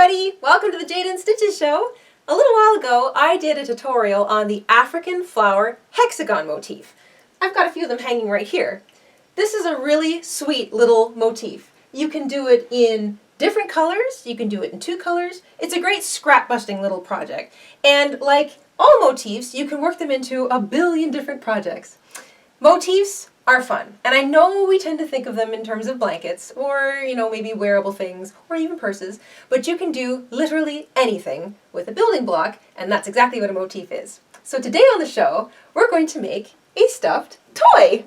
everybody! Welcome to the Jayda InStitches show. A little while ago I did a tutorial on the African flower hexagon motif. I've got a few of them hanging right here. This is a really sweet little motif. You can do it in different colors, you can do it in 2 colors. It's a great scrap busting little project. And like all motifs, you can work them into a billion different projects. Motifs are fun, and I know we tend to think of them in terms of blankets or, maybe wearable things or even purses, but you can do literally anything with a building block, and that's exactly what a motif is. So today on the show, we're going to make a stuffed toy.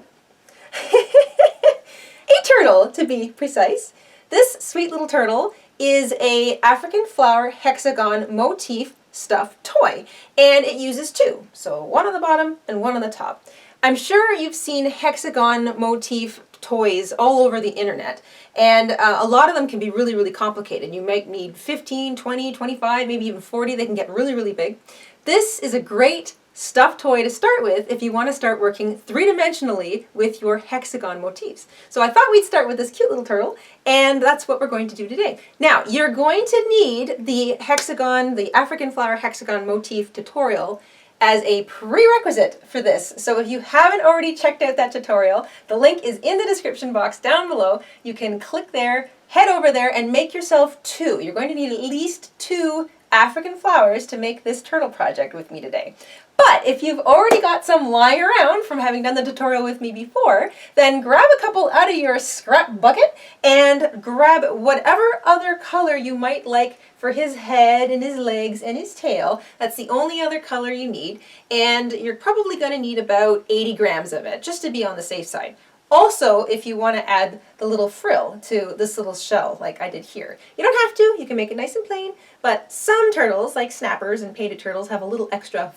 A turtle, to be precise. This sweet little turtle is a African flower hexagon motif stuffed toy, and it uses 2, so one on the bottom and one on the top. I'm sure you've seen hexagon motif toys all over the internet, and a lot of them can be really, really complicated. You might need 15, 20, 25, maybe even 40. They can get really, really big. This is a great stuffed toy to start with if you want to start working 3-dimensionally with your hexagon motifs. So I thought we'd start with this cute little turtle, and that's what we're going to do today. Now, you're going to need the African flower hexagon motif tutorial as a prerequisite for this. So if you haven't already checked out that tutorial, the link is in the description box down below. You can click there, head over there, and make yourself 2. You're going to need at least 2 African flowers to make this turtle project with me today. But if you've already got some lying around from having done the tutorial with me before, then grab a couple out of your scrap bucket and grab whatever other color you might like for his head and his legs and his tail. That's the only other color you need, and you're probably going to need about 80 grams of it, just to be on the safe side. Also, if you want to add the little frill to this little shell, like I did here. You don't have to, you can make it nice and plain, but some turtles, like snappers and painted turtles, have a little extra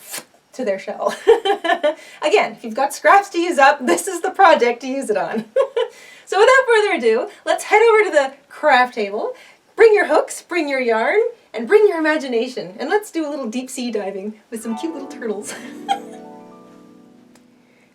to their shell. Again, if you've got scraps to use up, this is the project to use it on. So without further ado, let's head over to the craft table. Bring your hooks, bring your yarn, and bring your imagination, and let's do a little deep sea diving with some cute little turtles.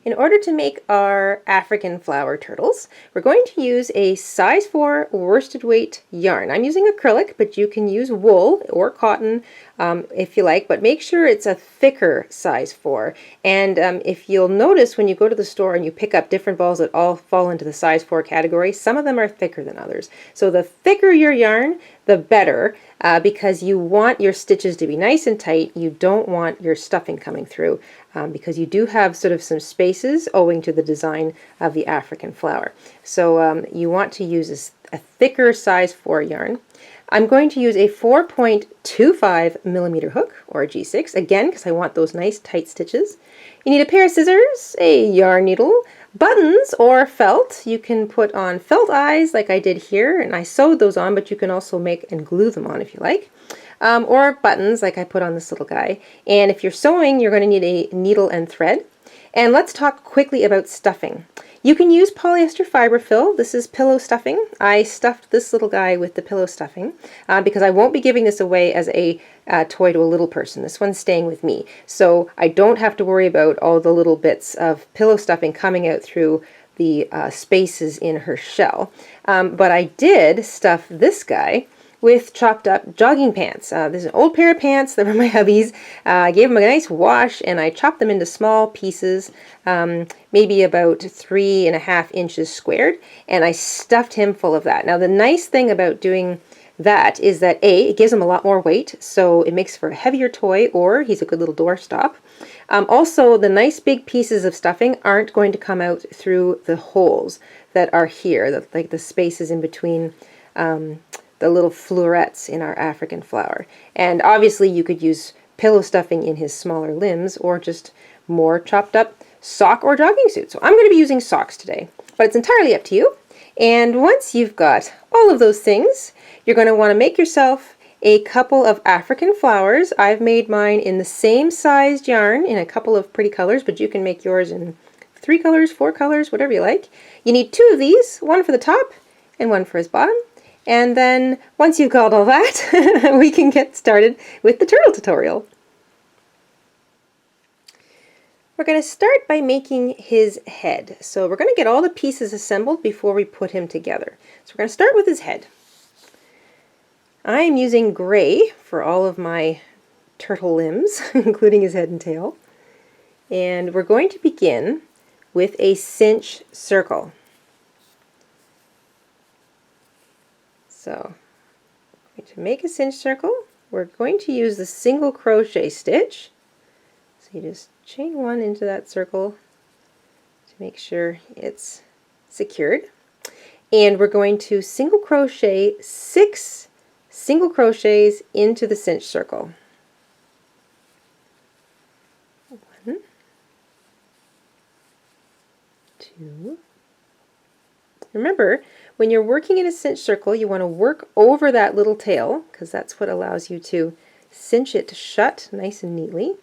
In order to make our African flower turtles, we're going to use a size 4 worsted weight yarn. I'm using acrylic, but you can use wool or cotton if you like, but make sure it's a thicker size 4. And if you'll notice when you go to the store and you pick up different balls that all fall into the size 4 category, some of them are thicker than others. So the thicker your yarn, the better, because you want your stitches to be nice and tight. You don't want your stuffing coming through, because you do have sort of some spaces owing to the design of the African flower. So you want to use a thicker size 4 yarn. I'm going to use a 4.25 millimeter hook, or a G6, again, because I want those nice tight stitches. You need a pair of scissors, a yarn needle, buttons or felt. You can put on felt eyes like I did here, and I sewed those on, but you can also make and glue them on if you like. Or buttons like I put on this little guy. And if you're sewing, you're going to need a needle and thread. And let's talk quickly about stuffing. You can use polyester fiber fill. This is pillow stuffing. I stuffed this little guy with the pillow stuffing because I won't be giving this away as a toy to a little person. This one's staying with me. So I don't have to worry about all the little bits of pillow stuffing coming out through the spaces in her shell. But I did stuff this guy with chopped up jogging pants. This is an old pair of pants that were my hubby's. I gave them a nice wash and I chopped them into small pieces, maybe about 3.5 inches squared, and I stuffed him full of that. Now the nice thing about doing that is that it gives him a lot more weight, so it makes for a heavier toy, or he's a good little doorstop. Also, the nice big pieces of stuffing aren't going to come out through the holes that are here, like the spaces in between the little florets in our African flower. And obviously you could use pillow stuffing in his smaller limbs or just more chopped up sock or jogging suit. So I'm going to be using socks today, but it's entirely up to you. And once you've got all of those things, you're going to want to make yourself a couple of African flowers. I've made mine in the same sized yarn in a couple of pretty colors, but you can make yours in 3 colors, 4 colors, whatever you like. You need 2 of these, one for the top and one for his bottom. And then once you've got all that, we can get started with the turtle tutorial. We're going to start by making his head. So we're going to get all the pieces assembled before we put him together. So we're going to start with his head. I am using gray for all of my turtle limbs, including his head and tail. And we're going to begin with a cinch circle. So, to make a cinch circle, we're going to use the single crochet stitch. So you just chain one into that circle to make sure it's secured. And we're going to single crochet 6 single crochets into the cinch circle. 1, 2. Remember, when you're working in a cinch circle, you want to work over that little tail, because that's what allows you to cinch it shut nice and neatly.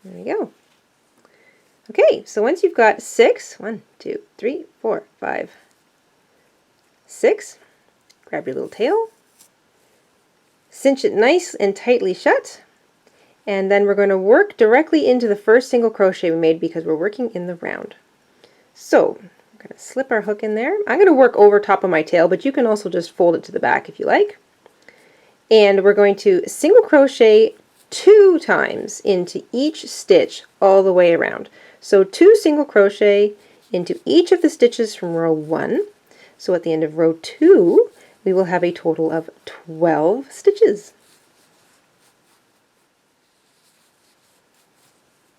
There we go. Okay, so once you've got 6, 1, 2, 3, 4, 5, 6, grab your little tail, cinch it nice and tightly shut, and then we're going to work directly into the first single crochet we made because we're working in the round. So we're going to slip our hook in there. I'm going to work over top of my tail, but you can also just fold it to the back if you like. And we're going to single crochet 2 times into each stitch all the way around. So 2 single crochet into each of the stitches from row 1. So at the end of row 2, we will have a total of 12 stitches.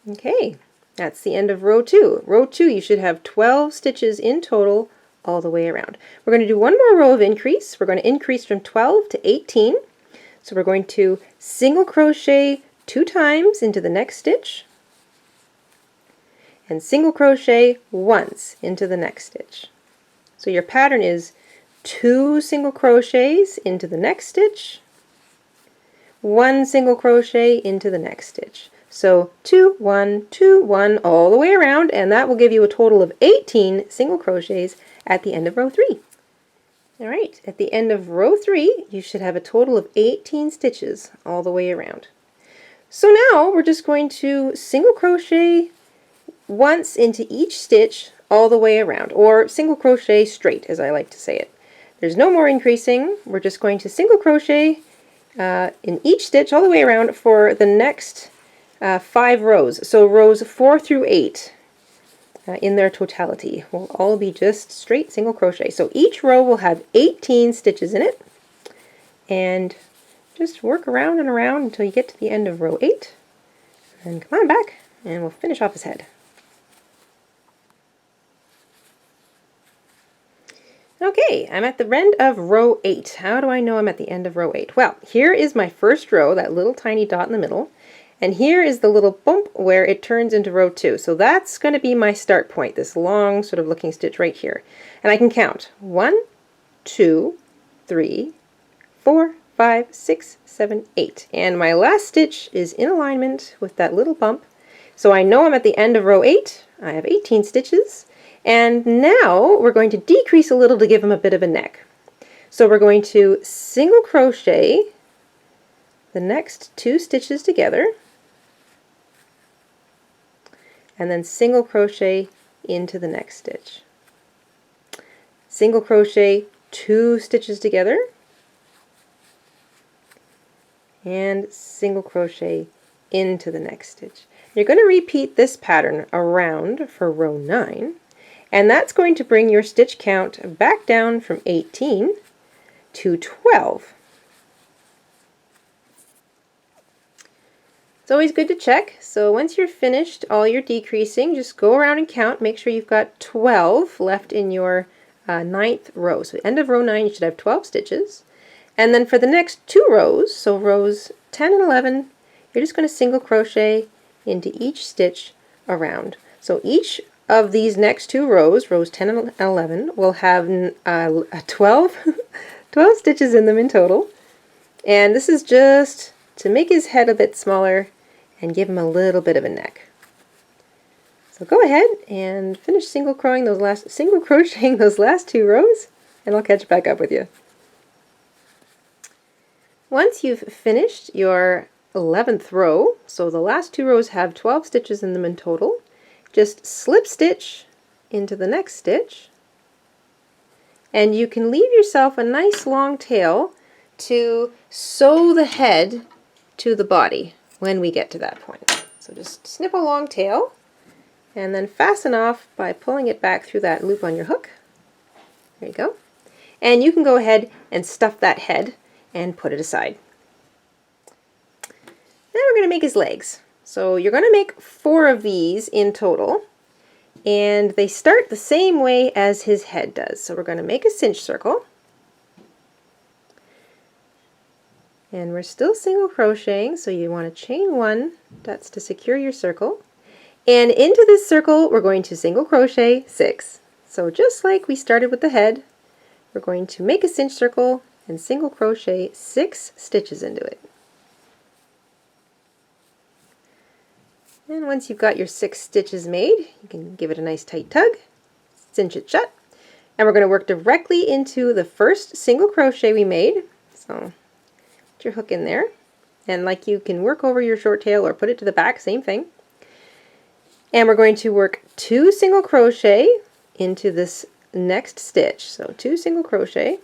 Okay, that's the end of row 2. Row 2, you should have 12 stitches in total all the way around. We're going to do one more row of increase. We're going to increase from 12 to 18. So we're going to single crochet 2 times into the next stitch and single crochet once into the next stitch. So your pattern is 2 single crochets into the next stitch, 1 single crochet into the next stitch. So 2, 1, 2, 1 all the way around, and that will give you a total of 18 single crochets at the end of row 3. Alright, at the end of row 3, you should have a total of 18 stitches all the way around. So now we're just going to single crochet once into each stitch all the way around, or single crochet straight as I like to say it. There's no more increasing. We're just going to single crochet in each stitch all the way around for the next 5 rows. So rows 4 through 8 in their totality will all be just straight single crochet. So each row will have 18 stitches in it, and just work around and around until you get to the end of row 8, and come on back and we'll finish off his head. Okay, I'm at the end of row 8. How do I know I'm at the end of row 8? Well, here is my first row, that little tiny dot in the middle, and here is the little bump where it turns into row 2. So that's going to be my start point, this long sort of looking stitch right here. And I can count 1, 2, 3, 4, 5, 6, 7, 8. And my last stitch is in alignment with that little bump. So I know I'm at the end of row 8. I have 18 stitches. And now we're going to decrease a little to give them a bit of a neck. So we're going to single crochet the next 2 stitches together, and then single crochet into the next stitch. Single crochet 2 stitches together, and single crochet into the next stitch. You're going to repeat this pattern around for row 9, and that's going to bring your stitch count back down from 18 to 12. It's always good to check. So once you're finished all your decreasing, just go around and count. Make sure you've got 12 left in your 9th row. So end of row 9, you should have 12 stitches. And then for the next 2 rows, so rows 10 and 11, you're just going to single crochet into each stitch around. So each of these next 2 rows, rows 10 and 11, will have 12 stitches in them in total. And this is just to make his head a bit smaller and give him a little bit of a neck. So go ahead and finish single crocheting those last 2 rows, and I'll catch back up with you. Once you've finished your 11th row, so the last 2 rows have 12 stitches in them in total, just slip stitch into the next stitch, And you can leave yourself a nice long tail to sew the head to the body when we get to that point. So just snip a long tail and then fasten off by pulling it back through that loop on your hook. There you go. And you can go ahead and stuff that head and put it aside. Then we're going to make his legs. So you're going to make 4 of these in total, and they start the same way as his head does. So we're going to make a cinch circle, and we're still single crocheting, so you want to chain 1, that's to secure your circle, and into this circle we're going to single crochet 6. So just like we started with the head, we're going to make a cinch circle and single crochet 6 stitches into it. And once you've got your 6 stitches made, you can give it a nice tight tug, cinch it shut, and we're going to work directly into the first single crochet we made. So put your hook in there, and like you can work over your short tail or put it to the back, same thing. And we're going to work 2 single crochet into this next stitch. So 2 single crochet,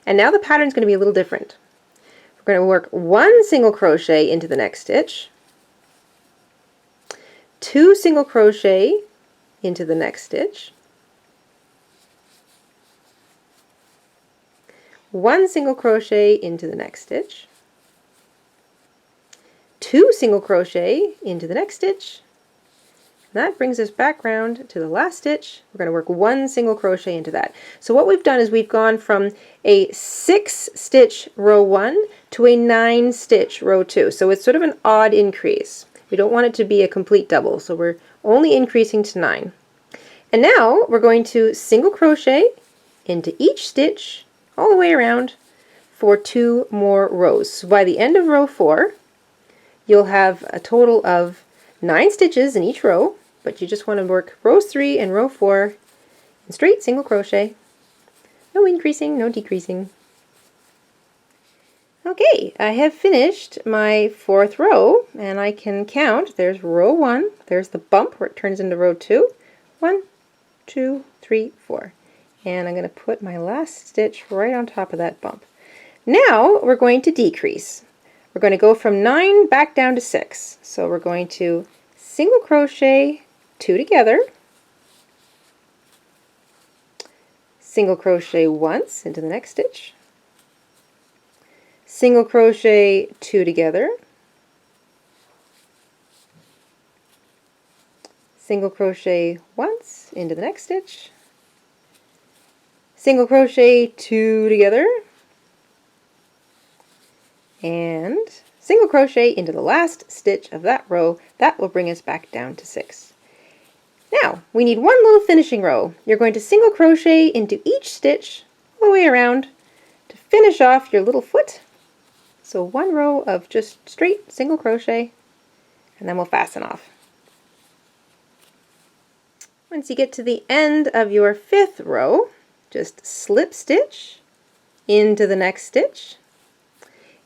and now the pattern is going to be a little different. We're going to work 1 single crochet into the next stitch, 2 single crochet into the next stitch, 1 single crochet into the next stitch, 2 single crochet into the next stitch. That brings us back round to the last stitch. We're going to work 1 single crochet into that. So what we've done is we've gone from a 6 stitch row 1 to a 9 stitch row 2. So it's sort of an odd increase. We don't want it to be a complete double, so we're only increasing to 9. And now we're going to single crochet into each stitch all the way around for 2 more rows. So by the end of row 4, you'll have a total of 9 stitches in each row, but you just want to work rows 3 and row 4 in straight single crochet. No increasing, no decreasing. Okay, I have finished my 4th row, and I can count. There's row 1, there's the bump where it turns into row 2. 1, 2, 3, 4. And I'm going to put my last stitch right on top of that bump. Now we're going to decrease. We're going to go from 9 back down to 6. So we're going to single crochet 2 together, single crochet once into the next stitch, single crochet 2 together, single crochet once into the next stitch, single crochet 2 together, and single crochet into the last stitch of that row. That will bring us back down to 6. Now we need one little finishing row. You're going to single crochet into each stitch all the way around to finish off your little foot. So 1 row of just straight single crochet, and then we'll fasten off. Once you get to the end of your 5th row, just slip stitch into the next stitch,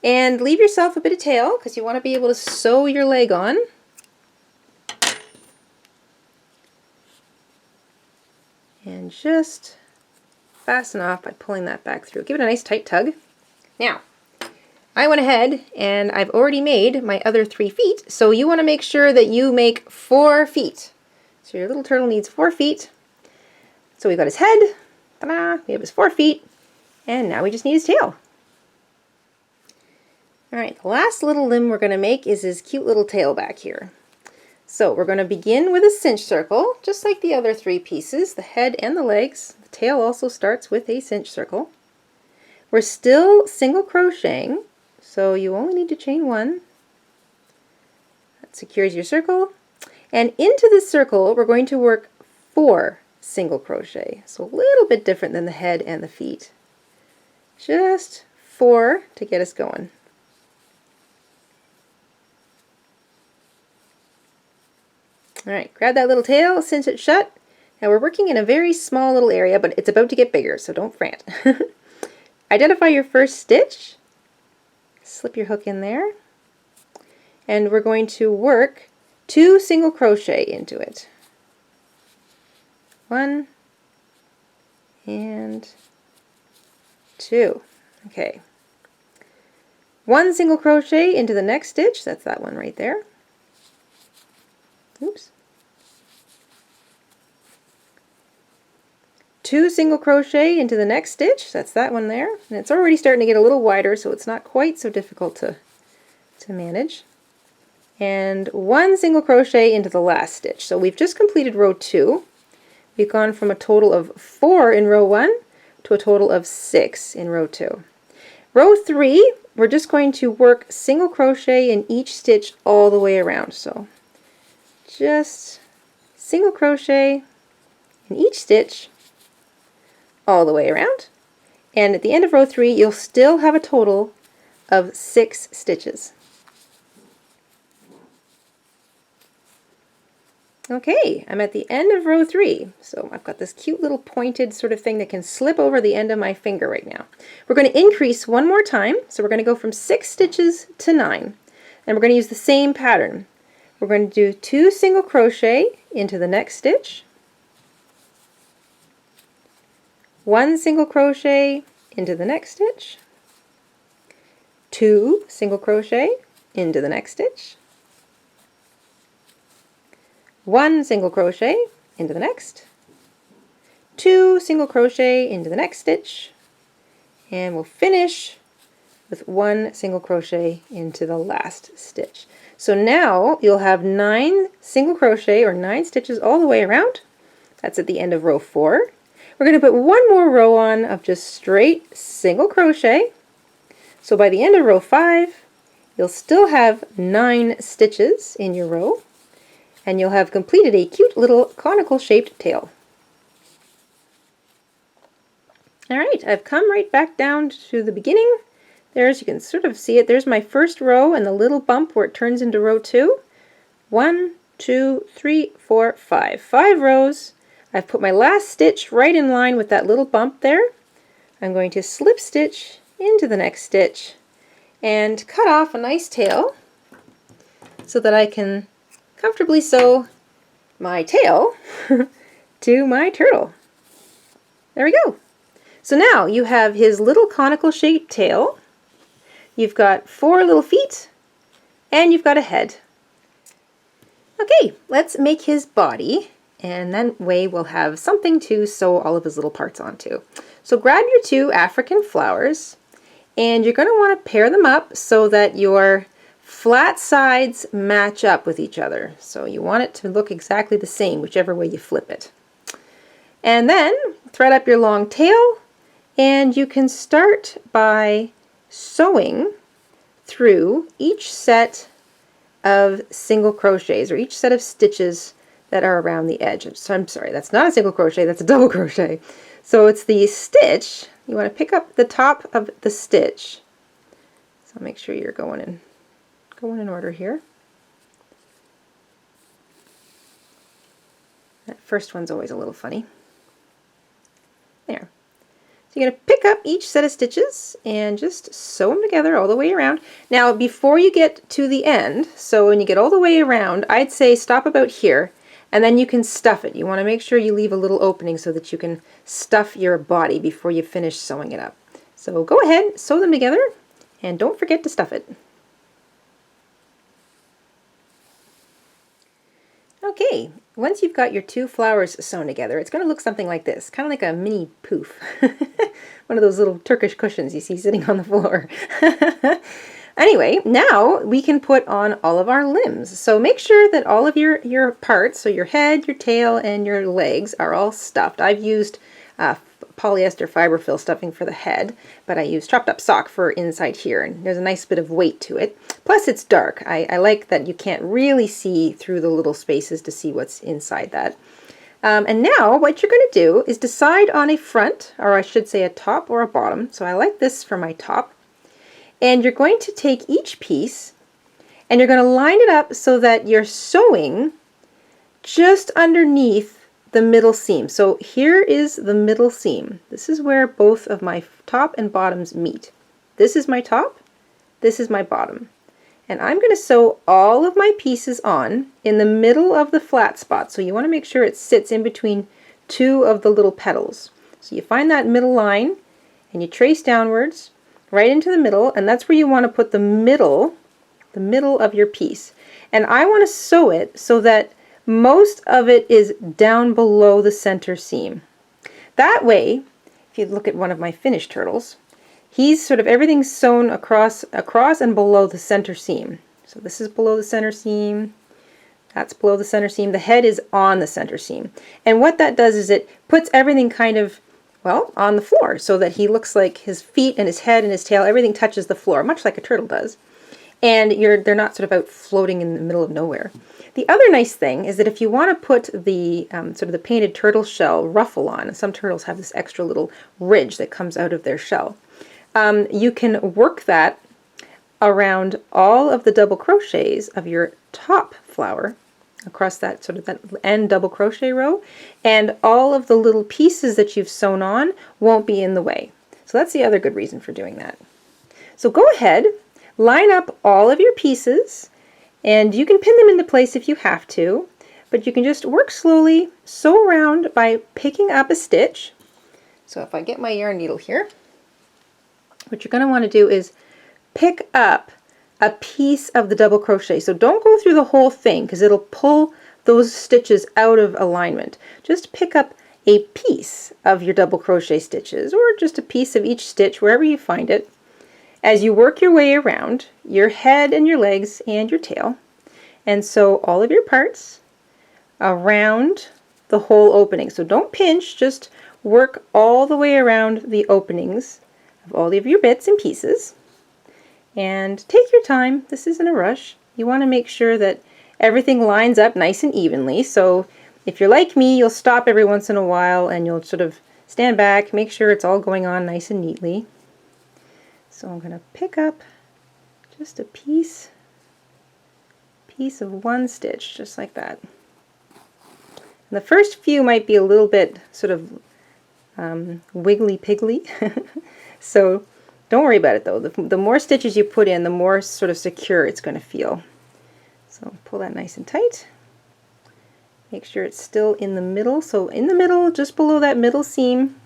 and leave yourself a bit of tail because you want to be able to sew your leg on. And just fasten off by pulling that back through. Give it a nice tight tug. Now, I went ahead and I've already made my other 3 feet, so you want to make sure that you make 4 feet. So your little turtle needs 4 feet. So we've got his head, ta-da, we have his 4 feet, and now we just need his tail. Alright, the last little limb we're going to make is his cute little tail back here. So we're going to begin with a cinch circle, just like the other 3 pieces, the head and the legs. The tail also starts with a cinch circle. We're still single crocheting, so you only need to chain 1. That secures your circle. And into this circle, we're going to work 4 single crochet. So a little bit different than the head and the feet. Just 4 to get us going. Alright, grab that little tail, cinch it shut. Now we're working in a very small little area, but it's about to get bigger, so don't fret. Identify your first stitch, slip your hook in there, and we're going to work 2 single crochet into it. 1 and 2. Okay. 1 single crochet into the next stitch, that's that one right there. Oops. 2 single crochet into the next stitch, that's that one there. And it's already starting to get a little wider, so it's not quite so difficult to manage. And 1 single crochet into the last stitch. So we've just completed row 2. We've gone from a total of 4 in row 1 to a total of 6 in row 2. Row 3, we're just going to work single crochet in each stitch all the way around. So just single crochet in each stitch all the way around. And at the end of row 3, you'll still have a total of 6 stitches. Okay, I'm at the end of row 3, so I've got this cute little pointed sort of thing that can slip over the end of my finger right now. We're going to increase one more time, so we're going to go from 6 stitches to 9, and we're going to use the same pattern. We're going to do 2 single crochet into the next stitch, 1 single crochet into the next stitch, 2 single crochet into the next stitch, 1 single crochet into the next, 2 single crochet into the next stitch, and we'll finish with 1 single crochet into the last stitch. So now you'll have 9 single crochet or 9 stitches all the way around. That's at the end of row 4. We're going to put one more row on of just straight single crochet. So by the end of row 5, you'll still have 9 stitches in your row, and you'll have completed a cute little conical shaped tail. Alright, I've come right back down to the beginning. There's, you can sort of see it, there's my first row and the little bump where it turns into row 2. 1, 2, 3, 4, 5. 5 rows. I've put my last stitch right in line with that little bump there. I'm going to slip stitch into the next stitch and cut off a nice tail so that I can comfortably sew my tail to my turtle. There we go. So now you have his little conical shaped tail, you've got 4 little feet, and you've got a head. Okay, let's make his body, and then we'll have something to sew all of his little parts onto. So grab your 2 African flowers, and you're going to want to pair them up so that your flat sides match up with each other. So you want it to look exactly the same, whichever way you flip it. And then thread up your long tail, and you can start by sewing through each set of single crochets, or each set of stitches that are around the edge. So I'm sorry, that's not a single crochet, that's a double crochet. So it's the stitch, you want to pick up the top of the stitch. So make sure you're going in order here. That first one's always a little funny. There. So you're going to pick up each set of stitches and just sew them together all the way around. Now before you get to the end, so when you get all the way around, I'd say stop about here, and then you can stuff it. You want to make sure you leave a little opening so that you can stuff your body before you finish sewing it up. So go ahead, sew them together, and don't forget to stuff it. Okay, once you've got your 2 flowers sewn together, it's going to look something like this, kind of like a mini poof. One of those little Turkish cushions you see sitting on the floor. Anyway, now we can put on all of our limbs. So make sure that all of your parts, so your head, your tail, and your legs are all stuffed. I've used polyester fiber fill stuffing for the head, but I use chopped up sock for inside here, and there's a nice bit of weight to it. Plus it's dark. I like that you can't really see through the little spaces to see what's inside that. And now what you're going to do is decide on a front, or I should say a top or a bottom. So I like this for my top. And you're going to take each piece and you're going to line it up so that you're sewing just underneath the middle seam. So here is the middle seam. This is where both of my top and bottoms meet. This is my top, this is my bottom. And I'm going to sew all of my pieces on in the middle of the flat spot. So you want to make sure it sits in between 2 of the little petals. So you find that middle line and you trace downwards right into the middle, and that's where you want to put the middle of your piece. And I want to sew it so that most of it is down below the center seam. That way, if you look at one of my finished turtles, he's sort of everything's sewn across and below the center seam. So this is below the center seam, that's below the center seam, the head is on the center seam. And what that does is it puts everything kind of, well, on the floor so that he looks like his feet and his head and his tail, everything touches the floor, much like a turtle does. And they're not sort of out floating in the middle of nowhere. The other nice thing is that if you want to put the sort of the painted turtle shell ruffle on, some turtles have this extra little ridge that comes out of their shell, you can work that around all of the double crochets of your top flower across that sort of that end double crochet row, and all of the little pieces that you've sewn on won't be in the way. So that's the other good reason for doing that. So go ahead, line up all of your pieces, and you can pin them into place if you have to, but you can just work slowly, sew around by picking up a stitch. So if I get my yarn needle here, what you're going to want to do is pick up a piece of the double crochet. So don't go through the whole thing because it'll pull those stitches out of alignment. Just pick up a piece of your double crochet stitches, or just a piece of each stitch wherever you find it, as you work your way around your head and your legs and your tail, and sew all of your parts around the whole opening. So don't pinch, just work all the way around the openings of all of your bits and pieces. And take your time, this isn't a rush. You want to make sure that everything lines up nice and evenly. So if you're like me, you'll stop every once in a while and you'll sort of stand back, make sure it's all going on nice and neatly. So I'm going to pick up just a piece of one stitch, just like that. And the first few might be a little bit sort of wiggly-piggly, so don't worry about it though. The more stitches you put in, the more sort of secure it's going to feel. So pull that nice and tight. Make sure it's still in the middle. So in the middle, just below that middle seam.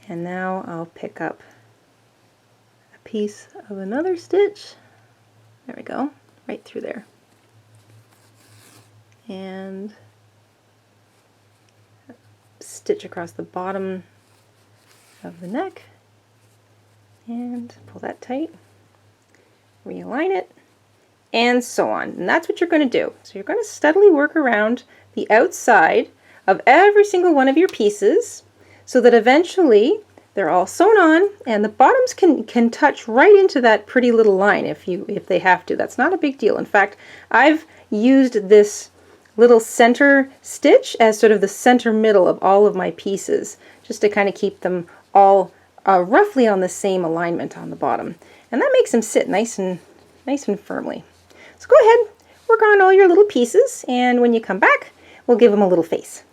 And now I'll pick up a piece of another stitch. There we go, right through there. And stitch across the bottom of the neck. And pull that tight, realign it, and so on. And that's what you're going to do. So you're going to steadily work around the outside of every single one of your pieces so that eventually they're all sewn on, and the bottoms can touch right into that pretty little line if they have to. That's not a big deal. In fact, I've used this little center stitch as sort of the center middle of all of my pieces, just to kind of keep them all roughly on the same alignment on the bottom, and that makes them sit nice and firmly. So go ahead, work on all your little pieces, and when you come back, we'll give them a little face.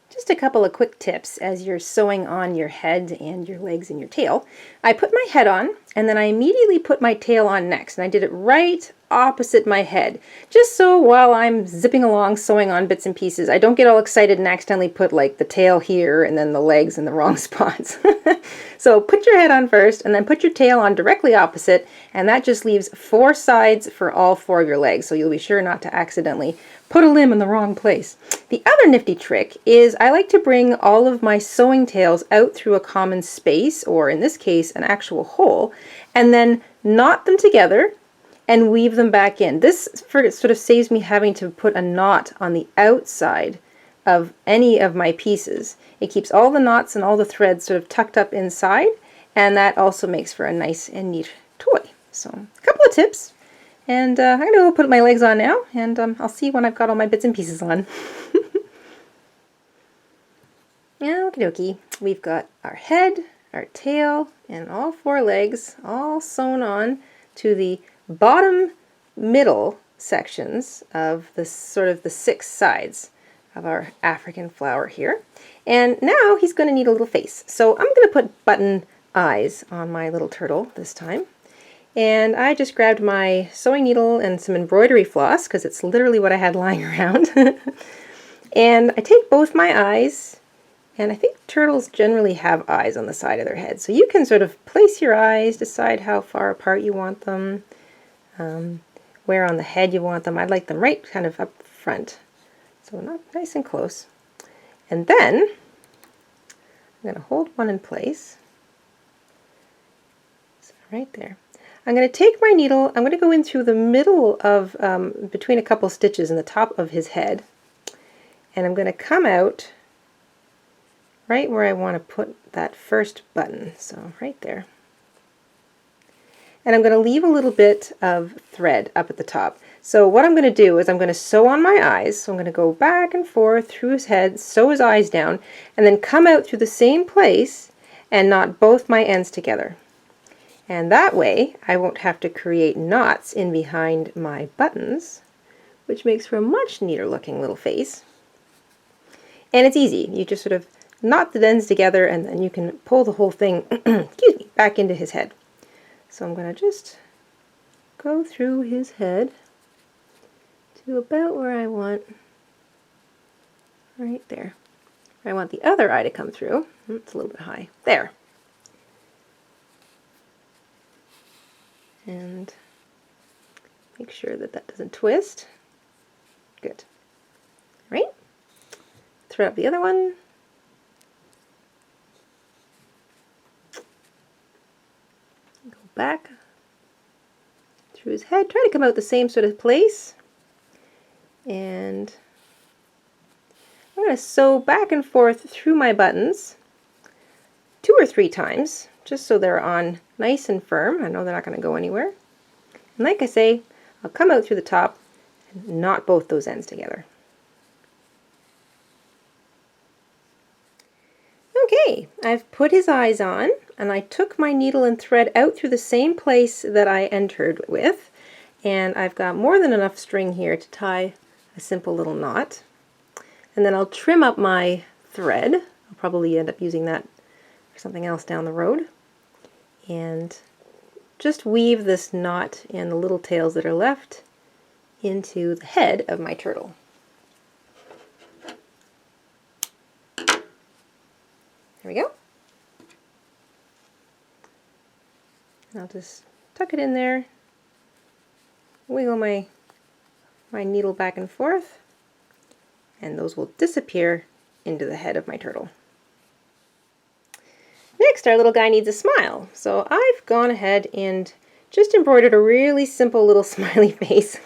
Just a couple of quick tips as you're sewing on your head and your legs and your tail. I put my head on, and then I immediately put my tail on next, and I did it right opposite my head, just so while I'm zipping along sewing on bits and pieces, I don't get all excited and accidentally put like the tail here and then the legs in the wrong spots. So put your head on first, and then put your tail on directly opposite, and that just leaves 4 sides for all 4 of your legs, so you'll be sure not to accidentally put a limb in the wrong place. The other nifty trick is I like to bring all of my sewing tails out through a common space, or in this case an actual hole, and then knot them together and weave them back in. This sort of saves me having to put a knot on the outside of any of my pieces. It keeps all the knots and all the threads sort of tucked up inside, and that also makes for a nice and neat toy. So a couple of tips, and I'm going to go put my legs on now, and I'll see when I've got all my bits and pieces on. Okie dokie, we've got our head, our tail, and all 4 legs all sewn on to the bottom middle sections of the sort of the 6 sides of our African flower here. And now he's going to need a little face. So I'm going to put button eyes on my little turtle this time. And I just grabbed my sewing needle and some embroidery floss, because it's literally what I had lying around. And I take both my eyes, and I think turtles generally have eyes on the side of their head. So you can sort of place your eyes, decide how far apart you want them, where on the head you want them. I'd like them right kind of up front, so not nice and close. And then I'm going to hold one in place, so right there. I'm going to take my needle, I'm going to go in through the middle of, between a couple stitches in the top of his head, and I'm going to come out right where I want to put that first button, so right there. And I'm going to leave a little bit of thread up at the top. So what I'm going to do is I'm going to sew on my eyes. So I'm going to go back and forth through his head, sew his eyes down, and then come out through the same place and knot both my ends together. And that way I won't have to create knots in behind my buttons, which makes for a much neater looking little face. And it's easy. You just sort of knot the ends together and then you can pull the whole thing excuse me, back into his head. So I'm going to just go through his head to about where I want, right there. I want the other eye to come through. It's a little bit high. There. And make sure that that doesn't twist. Good. Right? Thread up the other one. Go back through his head. Try to come out the same sort of place. And I'm going to sew back and forth through my buttons 2 or 3 times, just so they're on nice and firm. I know they're not going to go anywhere. And like I say, I'll come out through the top and knot both those ends together. Okay, I've put his eyes on, and I took my needle and thread out through the same place that I entered with, and I've got more than enough string here to tie a simple little knot. And then I'll trim up my thread. I'll probably end up using that for something else down the road. And just weave this knot and the little tails that are left into the head of my turtle. There we go. And I'll just tuck it in there, wiggle my needle back and forth, and those will disappear into the head of my turtle. Next, our little guy needs a smile. So I've gone ahead and just embroidered a really simple little smiley face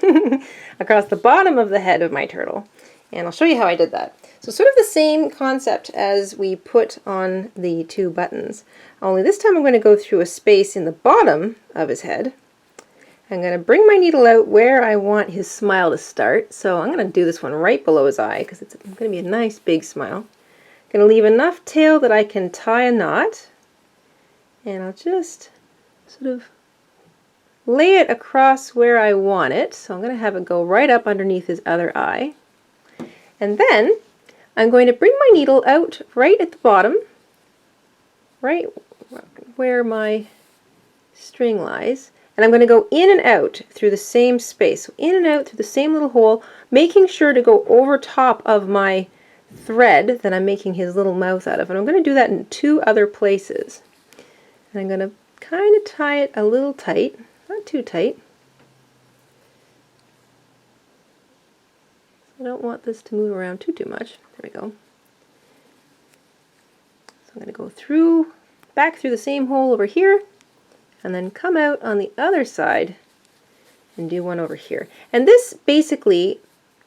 across the bottom of the head of my turtle. And I'll show you how I did that. So sort of the same concept as we put on the 2 buttons, only this time I'm going to go through a space in the bottom of his head. I'm going to bring my needle out where I want his smile to start. So I'm going to do this one right below his eye because it's going to be a nice big smile. I'm going to leave enough tail that I can tie a knot, and I'll just sort of lay it across where I want it. So I'm going to have it go right up underneath his other eye. And then I'm going to bring my needle out right at the bottom, right where my string lies. And I'm going to go in and out through the same space. So in and out through the same little hole, making sure to go over top of my thread that I'm making his little mouth out of. And I'm going to do that in 2 other places. And I'm going to kind of tie it a little tight, not too tight. I don't want this to move around too much. There we go. So I'm going to go through, back through the same hole over here, and then come out on the other side and do one over here. And this basically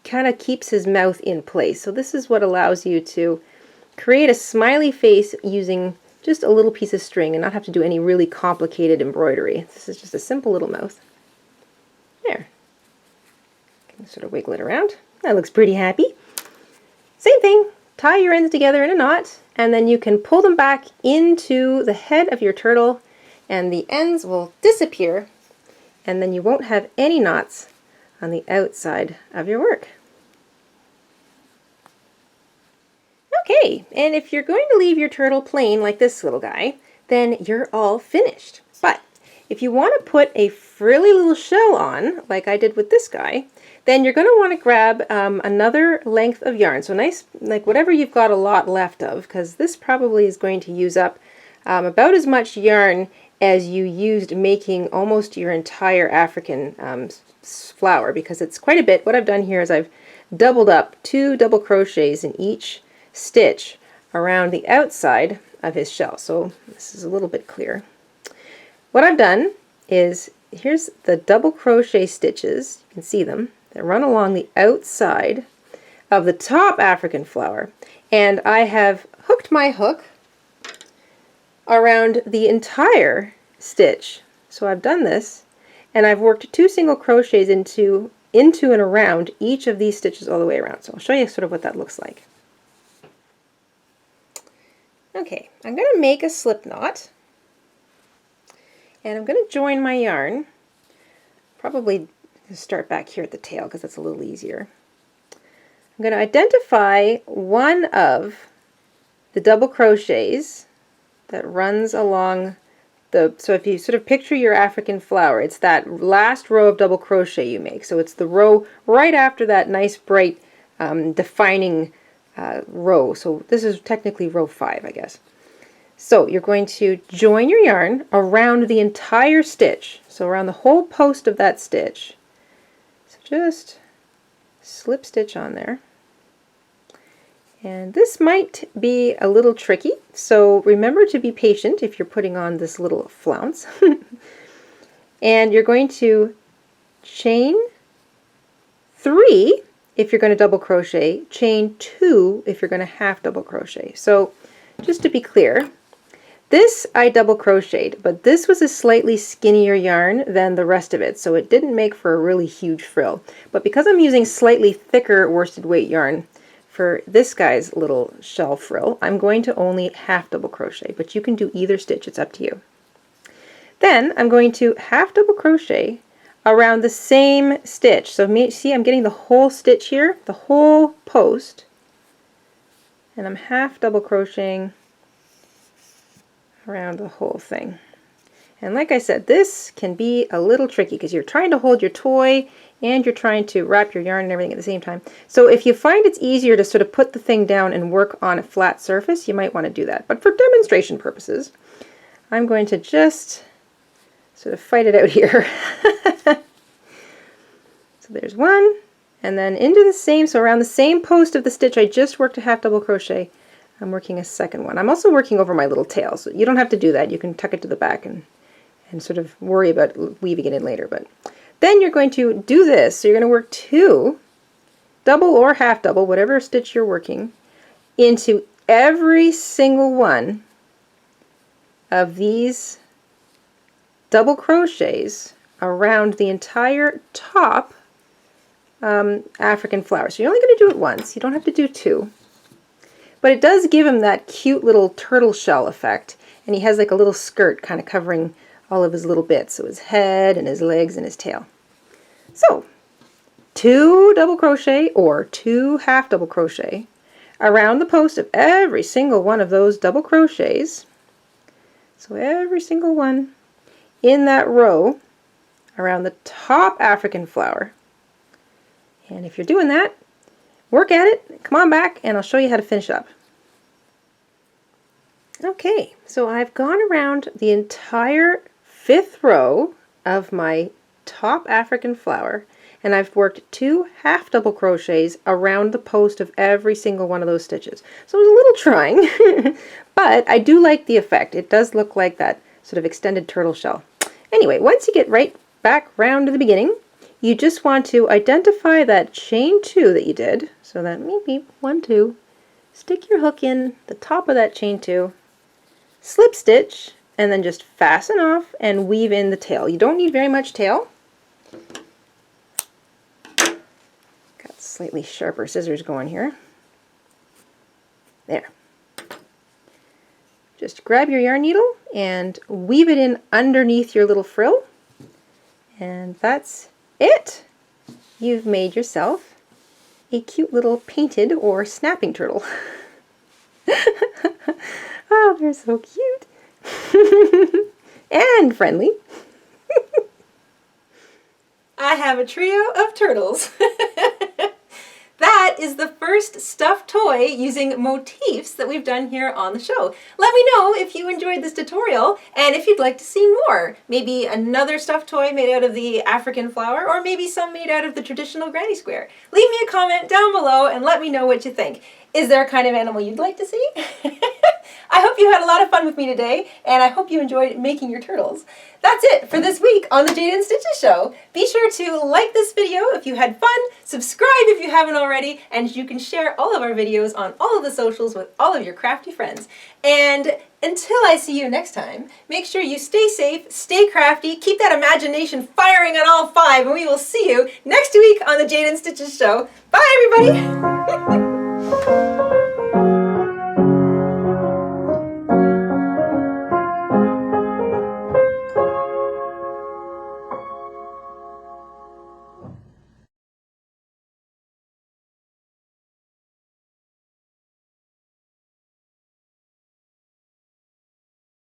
kind of keeps his mouth in place. So this is what allows you to create a smiley face using just a little piece of string and not have to do any really complicated embroidery. This is just a simple little mouth. There. Can sort of wiggle it around. That looks pretty happy. Same thing. Tie your ends together in a knot, and then you can pull them back into the head of your turtle, and the ends will disappear, and then you won't have any knots on the outside of your work. Okay, and if you're going to leave your turtle plain like this little guy, then you're all finished. But If you want to put a frilly little shell on, like I did with this guy, then you're going to want to grab another length of yarn. So nice, like whatever you've got a lot left of, because this probably is going to use up about as much yarn as you used making almost your entire African flower, because it's quite a bit. What I've done here is I've doubled up 2 double crochets in each stitch around the outside of his shell. So this is a little bit clear. What I've done is, here's the double crochet stitches, you can see them, that run along the outside of the top African flower, and I have hooked my hook around the entire stitch. So I've done this, and I've worked 2 single crochets into and around each of these stitches all the way around. So I'll show you sort of what that looks like. Okay, I'm going to make a slip knot, and I'm going to join my yarn. Probably start back here at the tail because that's a little easier. I'm going to identify one of the double crochets that runs along the, so if you sort of picture your African flower, it's that last row of double crochet you make. So it's the row right after that nice bright defining row. So this is technically row 5, I guess. So you're going to join your yarn around the entire stitch, so around the whole post of that stitch. So just slip stitch on there. And this might be a little tricky, so remember to be patient if you're putting on this little flounce. And you're going to chain 3 if you're going to double crochet, chain 2 if you're going to half double crochet. So just to be clear, this I double crocheted, but this was a slightly skinnier yarn than the rest of it, so it didn't make for a really huge frill. But because I'm using slightly thicker worsted weight yarn for this guy's little shell frill, I'm going to only half double crochet, but you can do either stitch, it's up to you. Then I'm going to half double crochet around the same stitch. So see, I'm getting the whole stitch here, the whole post, and I'm half double crocheting around the whole thing. And like I said, this can be a little tricky because you're trying to hold your toy and you're trying to wrap your yarn and everything at the same time. So if you find it's easier to sort of put the thing down and work on a flat surface, you might want to do that. But for demonstration purposes, I'm going to just sort of fight it out here. So there's one, and then into the same, so around the same post of the stitch I just worked a half double crochet, I'm working a second one. I'm also working over my little tail, so you don't have to do that. You can tuck it to the back and sort of worry about weaving it in later. But then you're going to do this. So you're going to work 2 double or half double, whatever stitch you're working, into every single one of these double crochets around the entire top African flower. So you're only going to do it once. You don't have to do 2. But it does give him that cute little turtle shell effect. And he has like a little skirt kind of covering all of his little bits. So his head and his legs and his tail. So 2 double crochet or 2 half double crochet around the post of every single one of those double crochets. So every single one in that row around the top African flower. And if you're doing that, work at it, come on back, and I'll show you how to finish up. Okay, so I've gone around the entire 5th row of my top African flower, and I've worked 2 half double crochets around the post of every single one of those stitches. So it was a little trying, but I do like the effect. It does look like that sort of extended turtle shell. Anyway, once you get right back round to the beginning, you just want to identify that chain 2 that you did. So that maybe 1, 2, stick your hook in the top of that chain 2, slip stitch, and then just fasten off and weave in the tail. You don't need very much tail. Got slightly sharper scissors going here. There. Just grab your yarn needle and weave it in underneath your little frill. And that's it. You've made yourself a cute little painted or snapping turtle. Oh, they're so cute. And friendly. have a trio of turtles. That is the first stuffed toy using motifs that we've done here on the show. Let me know if you enjoyed this tutorial and if you'd like to see more. Maybe another stuffed toy made out of the African flower, or maybe some made out of the traditional granny square. Leave me a comment down below and let me know what you think. Is there a kind of animal you'd like to see? I hope you had a lot of fun with me today, and I hope you enjoyed making your turtles. That's it for this week on the Jayda InStitches show. Be sure to like this video if you had fun, subscribe if you haven't already, and you can share all of our videos on all of the socials with all of your crafty friends. And until I see you next time, make sure you stay safe, stay crafty, keep that imagination firing on all five, and we will see you next week on the Jayda InStitches show. Bye, everybody!